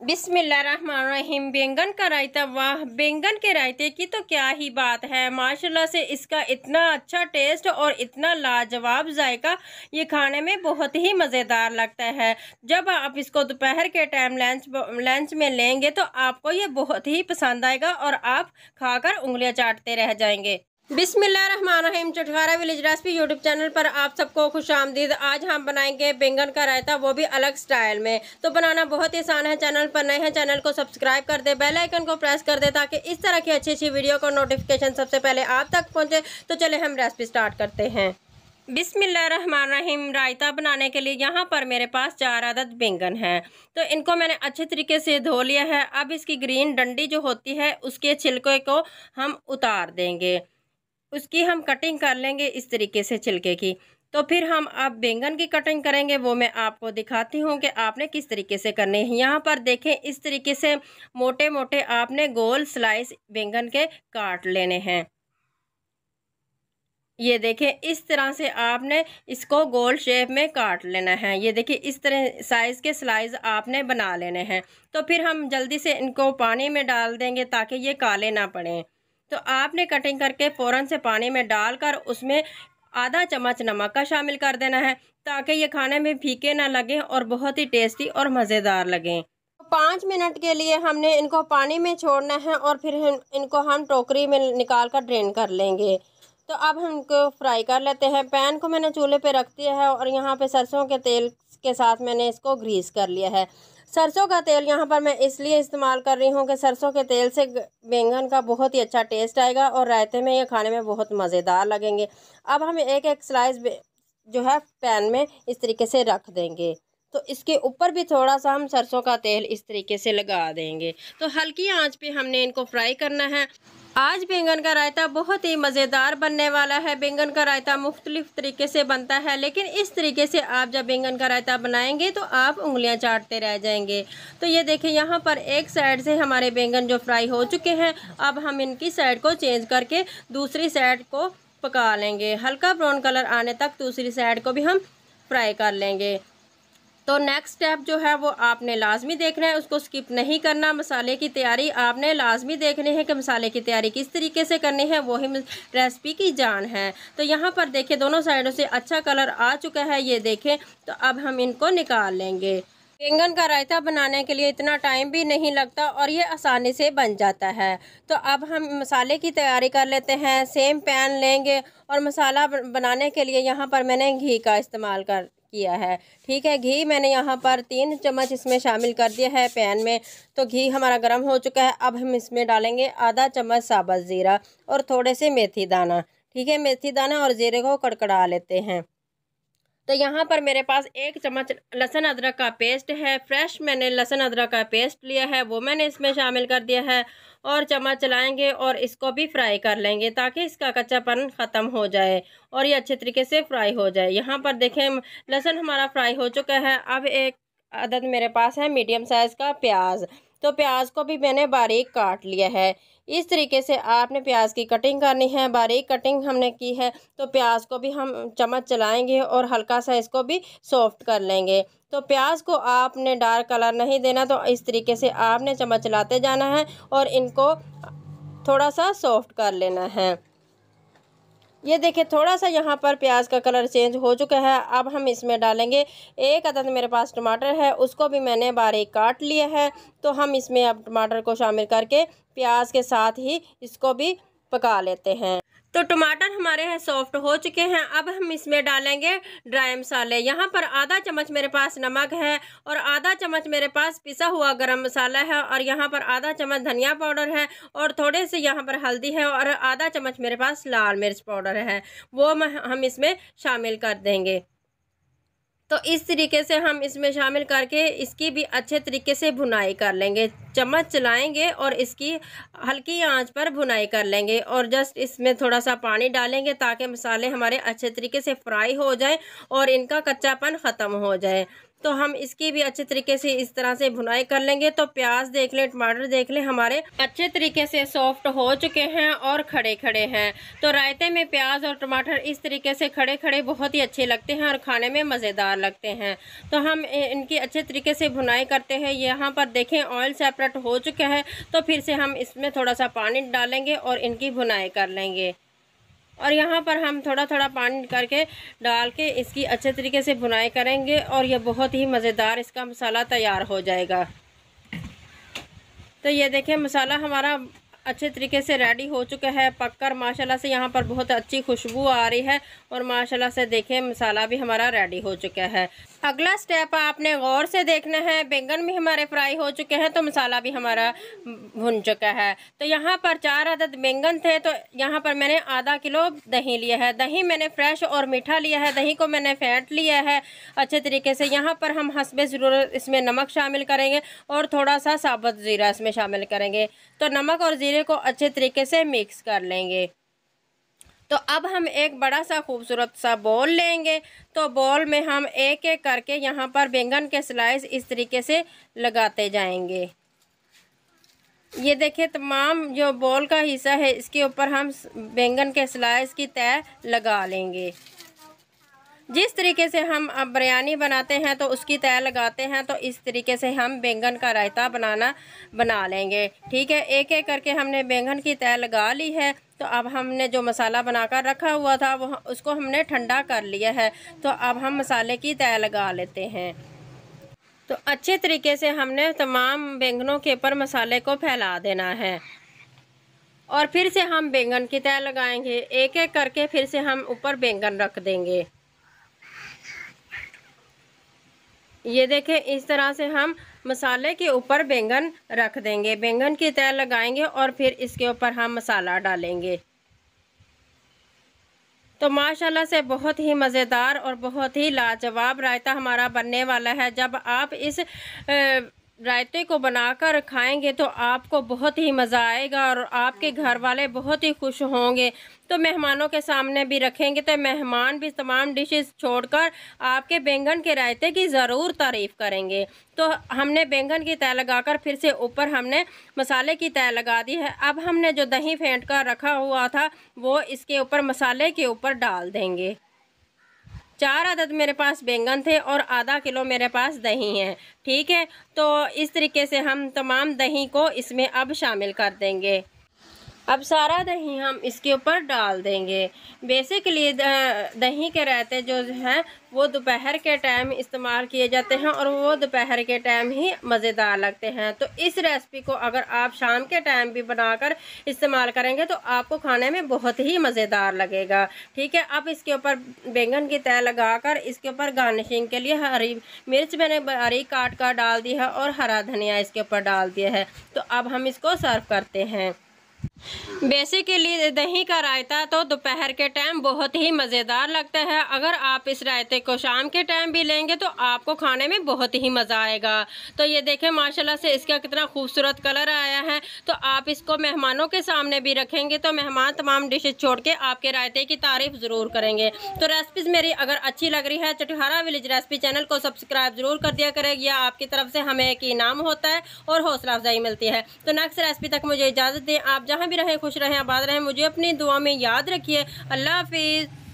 बिस्मिल्लाहिर्रहमानिर्रहीम। बैंगन का रायता, वाह! बैंगन के रायते की तो क्या ही बात है। माशाल्लाह से इसका इतना अच्छा टेस्ट और इतना लाजवाब जायका, ये खाने में बहुत ही मज़ेदार लगता है। जब आप इसको दोपहर के टाइम लंच में लेंगे तो आपको ये बहुत ही पसंद आएगा और आप खाकर उंगलियां चाटते रह जाएंगे। बिस्मिल्लाहिर्रहमानिर्रहीम। चटखारा विलेज रेसिपी यूट्यूब चैनल पर आप सबको खुश आमदीद। आज हम बनाएंगे बैंगन का रायता, वो भी अलग स्टाइल में। तो बनाना बहुत ही आसान है। चैनल पर नए हैं, चैनल को सब्सक्राइब कर दे, बेल आइकन को प्रेस कर दे ताकि इस तरह की अच्छी अच्छी वीडियो का नोटिफिकेशन सबसे पहले आप तक पहुंचे। तो चले हम रेसिपी स्टार्ट करते हैं। बिस्मिल्लाहिर्रहमानिर्रहीम। रायता बनाने के लिए यहाँ पर मेरे पास 4 अदद बैंगन है। तो इनको मैंने अच्छे तरीके से धो लिया है। अब इसकी ग्रीन डंडी जो होती है उसके छिलके को हम उतार देंगे, उसकी हम कटिंग कर लेंगे इस तरीके से छिलके की। तो फिर हम अब बैंगन की कटिंग करेंगे, वो मैं आपको दिखाती हूँ कि आपने किस तरीके से करनी है। यहाँ पर देखें, इस तरीके से मोटे मोटे आपने गोल स्लाइस बैंगन के काट लेने हैं। ये देखें, इस तरह से आपने इसको गोल शेप में काट लेना है। ये देखिए, इस तरह साइज के स्लाइस आपने बना लेने हैं। तो फिर हम जल्दी से इनको पानी में डाल देंगे ताकि ये काले ना पड़े। तो आपने कटिंग करके फ़ौरन से पानी में डालकर उसमें आधा चम्मच नमक का शामिल कर देना है ताकि ये खाने में फीके ना लगे और बहुत ही टेस्टी और मज़ेदार लगें। 5 मिनट के लिए हमने इनको पानी में छोड़ना है और फिर इनको हम टोकरी में निकाल कर ड्रेन कर लेंगे। तो अब हम इनको फ्राई कर लेते हैं। पैन को मैंने चूल्हे पे रख दिया है और यहाँ पे सरसों के तेल के साथ मैंने इसको ग्रीस कर लिया है। सरसों का तेल यहाँ पर मैं इसलिए इस्तेमाल कर रही हूँ कि सरसों के तेल से बैंगन का बहुत ही अच्छा टेस्ट आएगा और रायते में ये खाने में बहुत मज़ेदार लगेंगे। अब हम एक एक स्लाइस जो है पैन में इस तरीके से रख देंगे। तो इसके ऊपर भी थोड़ा सा हम सरसों का तेल इस तरीके से लगा देंगे। तो हल्की आंच पे हमने इनको फ्राई करना है। आज बैंगन का रायता बहुत ही मज़ेदार बनने वाला है। बैंगन का रायता मुख्तलिफ तरीके से बनता है, लेकिन इस तरीके से आप जब बैंगन का रायता बनाएंगे तो आप उंगलियां चाटते रह जाएंगे। तो ये देखें, यहाँ पर एक साइड से हमारे बैंगन जो फ्राई हो चुके हैं। अब हम इनकी साइड को चेंज करके दूसरी साइड को पका लेंगे। हल्का ब्राउन कलर आने तक दूसरी साइड को भी हम फ्राई कर लेंगे। तो नेक्स्ट स्टेप जो है वो आपने लाजमी देखना है, उसको स्किप नहीं करना। मसाले की तैयारी आपने लाजमी देखनी है कि मसाले की तैयारी किस तरीके से करनी है, वही रेसिपी की जान है। तो यहाँ पर देखिए, दोनों साइडों से अच्छा कलर आ चुका है, ये देखें। तो अब हम इनको निकाल लेंगे। बैंगन का रायता बनाने के लिए इतना टाइम भी नहीं लगता और ये आसानी से बन जाता है। तो अब हम मसाले की तैयारी कर लेते हैं। सेम पैन लेंगे और मसाला बनाने के लिए यहाँ पर मैंने घी का इस्तेमाल किया है। ठीक है, घी मैंने यहाँ पर 3 चम्मच इसमें शामिल कर दिया है पैन में। तो घी हमारा गर्म हो चुका है। अब हम इसमें डालेंगे आधा चम्मच साबुत ज़ीरा और थोड़े से मेथी दाना। ठीक है, मेथी दाना और ज़ीरे को कड़कड़ा लेते हैं। तो यहाँ पर मेरे पास 1 चम्मच लहसुन अदरक का पेस्ट है। फ्रेश मैंने लहसुन अदरक का पेस्ट लिया है, वो मैंने इसमें शामिल कर दिया है और चम्मच चलाएंगे और इसको भी फ्राई कर लेंगे ताकि इसका कच्चापन ख़त्म हो जाए और ये अच्छे तरीके से फ्राई हो जाए। यहाँ पर देखें, लहसुन हमारा फ्राई हो चुका है। अब एक अदद मेरे पास है मीडियम साइज़ का प्याज। तो प्याज को भी मैंने बारीक काट लिया है। इस तरीके से आपने प्याज की कटिंग करनी है। बारीक कटिंग हमने की है। तो प्याज को भी हम चम्मच चलाएंगे और हल्का सा इसको भी सॉफ्ट कर लेंगे। तो प्याज को आपने डार्क कलर नहीं देना, तो इस तरीके से आपने चम्मच चलाते जाना है और इनको थोड़ा सा सॉफ्ट कर लेना है। ये देखिए, थोड़ा सा यहाँ पर प्याज का कलर चेंज हो चुका है। अब हम इसमें डालेंगे 1 अदद मेरे पास टमाटर है, उसको भी मैंने बारीक काट लिया है। तो हम इसमें अब टमाटर को शामिल करके प्याज के साथ ही इसको भी पका लेते हैं। तो टमाटर हमारे हैं सॉफ्ट हो चुके हैं। अब हम इसमें डालेंगे ड्राई मसाले। यहाँ पर आधा चम्मच मेरे पास नमक है और आधा चम्मच मेरे पास पिसा हुआ गरम मसाला है और यहाँ पर आधा चम्मच धनिया पाउडर है और थोड़े से यहाँ पर हल्दी है और आधा चम्मच मेरे पास लाल मिर्च पाउडर है, वो हम इसमें शामिल कर देंगे। तो इस तरीके से हम इसमें शामिल करके इसकी भी अच्छे तरीके से भुनाई कर लेंगे। चम्मच चलाएंगे और इसकी हल्की आंच पर भुनाई कर लेंगे और जस्ट इसमें थोड़ा सा पानी डालेंगे ताकि मसाले हमारे अच्छे तरीके से फ्राई हो जाए और इनका कच्चापन ख़त्म हो जाए। तो हम इसकी भी अच्छे तरीके से इस तरह से भुनाई कर लेंगे। तो प्याज देख लें, टमाटर देख लें, हमारे अच्छे तरीके से सॉफ्ट हो चुके हैं और खड़े खड़े हैं। तो रायते में प्याज और टमाटर इस तरीके से खड़े खड़े बहुत ही अच्छे लगते हैं और खाने में मज़ेदार लगते हैं। तो हम इनकी अच्छे तरीके से भुनाई करते हैं। यहाँ पर देखें ऑयल सेपरेट हो चुका है। तो फिर से हम इसमें थोड़ा सा पानी डालेंगे और इनकी भुनाई कर लेंगे। और यहाँ पर हम थोड़ा थोड़ा पानी करके डाल के इसकी अच्छे तरीके से भुनाई करेंगे और ये बहुत ही मज़ेदार इसका मसाला तैयार हो जाएगा। तो ये देखिए मसाला हमारा अच्छे तरीके से रेडी हो चुका है पककर। माशाल्लाह से यहाँ पर बहुत अच्छी खुशबू आ रही है और माशाल्लाह से देखें मसाला भी हमारा रेडी हो चुका है। अगला स्टेप आपने गौर से देखना है। बैंगन भी हमारे फ्राई हो चुके हैं तो मसाला भी हमारा भुन चुका है। तो यहाँ पर 4 अदद बैंगन थे। तो यहाँ पर मैंने आधा किलो दही लिया है। दही मैंने फ्रेश और मीठा लिया है। दही को मैंने फेंट लिया है अच्छे तरीके से। यहाँ पर हम हस्बे ज़रूरत इसमें नमक शामिल करेंगे और थोड़ा सा साबुत ज़ीरा इसमें शामिल करेंगे। तो नमक और ज़ीरे को अच्छे तरीके से मिक्स कर लेंगे। तो अब हम एक बड़ा सा खूबसूरत सा बॉल लेंगे। तो बॉल में हम एक एक करके यहाँ पर बैंगन के स्लाइस इस तरीके से लगाते जाएंगे। ये देखिए तमाम जो बॉल का हिस्सा है इसके ऊपर हम बैंगन के स्लाइस की तह लगा लेंगे। जिस तरीके से हम अब बिरयानी बनाते हैं तो उसकी तह लगाते हैं, तो इस तरीके से हम बैंगन का रायता बना लेंगे। ठीक है, एक एक करके हमने बैंगन की तह लगा ली है। तो अब हमने जो मसाला बनाकर रखा हुआ था वो उसको हमने ठंडा कर लिया है। तो अब हम मसाले की तह लगा लेते हैं। तो अच्छे तरीके से हमने तमाम बैंगनों के ऊपर मसाले को फैला देना है और फिर से हम बैंगन की तह लगाएंगे। एक एक करके फिर से हम ऊपर बैंगन रख देंगे। ये देखें इस तरह से हम मसाले के ऊपर बैंगन रख देंगे, बैंगन की तह लगाएंगे और फिर इसके ऊपर हम मसाला डालेंगे। तो माशाल्लाह से बहुत ही मज़ेदार और बहुत ही लाजवाब रायता हमारा बनने वाला है। जब आप इस रायते को बनाकर खाएंगे तो आपको बहुत ही मज़ा आएगा और आपके घर वाले बहुत ही खुश होंगे। तो मेहमानों के सामने भी रखेंगे तो मेहमान भी तमाम डिशेस छोड़कर आपके बैंगन के रायते की ज़रूर तारीफ़ करेंगे। तो हमने बैंगन की तह लगाकर फिर से ऊपर हमने मसाले की तह लगा दी है। अब हमने जो दही फेंट कर रखा हुआ था वो इसके ऊपर मसाले के ऊपर डाल देंगे। 4 अदद मेरे पास बैंगन थे और आधा किलो मेरे पास दही है। ठीक है, तो इस तरीके से हम तमाम दही को इसमें अब शामिल कर देंगे। अब सारा दही हम इसके ऊपर डाल देंगे। बेसिकली दही के रायते जो हैं वो दोपहर के टाइम इस्तेमाल किए जाते हैं और वो दोपहर के टाइम ही मज़ेदार लगते हैं। तो इस रेसिपी को अगर आप शाम के टाइम भी बनाकर इस्तेमाल करेंगे तो आपको खाने में बहुत ही मज़ेदार लगेगा। ठीक है, अब इसके ऊपर बैंगन की तह लगाकर इसके ऊपर गार्निशिंग के लिए हरी मिर्च मैंने बारीक काट कर डाल दी है और हरा धनिया इसके ऊपर डाल दिया है। तो अब हम इसको सर्व करते हैं। बेसिकली दही का रायता तो दोपहर के टाइम बहुत ही मज़ेदार लगता है। अगर आप इस रायते को शाम के टाइम भी लेंगे तो आपको खाने में बहुत ही मज़ा आएगा। तो ये देखें माशाल्लाह से इसका कितना खूबसूरत कलर आया है। तो आप इसको मेहमानों के सामने भी रखेंगे तो मेहमान तमाम डिशेज छोड़ के आपके रायते की तारीफ़ ज़रूर करेंगे। तो रेसिपीज़ मेरी अगर अच्छी लग रही है चटखारा विलेज रेसिपी चैनल को सब्सक्राइब ज़रूर कर दिया करें। यह आपकी तरफ से हमें एक इनाम होता है और हौसला अफजाई मिलती है। तो नेक्स्ट रेसिपी तक मुझे इजाज़त दें। आप जहाँ भी रहें खुश रहें, आबाद रहें। मुझे अपनी दुआ में याद रखिए। अल्लाह हाफिज़।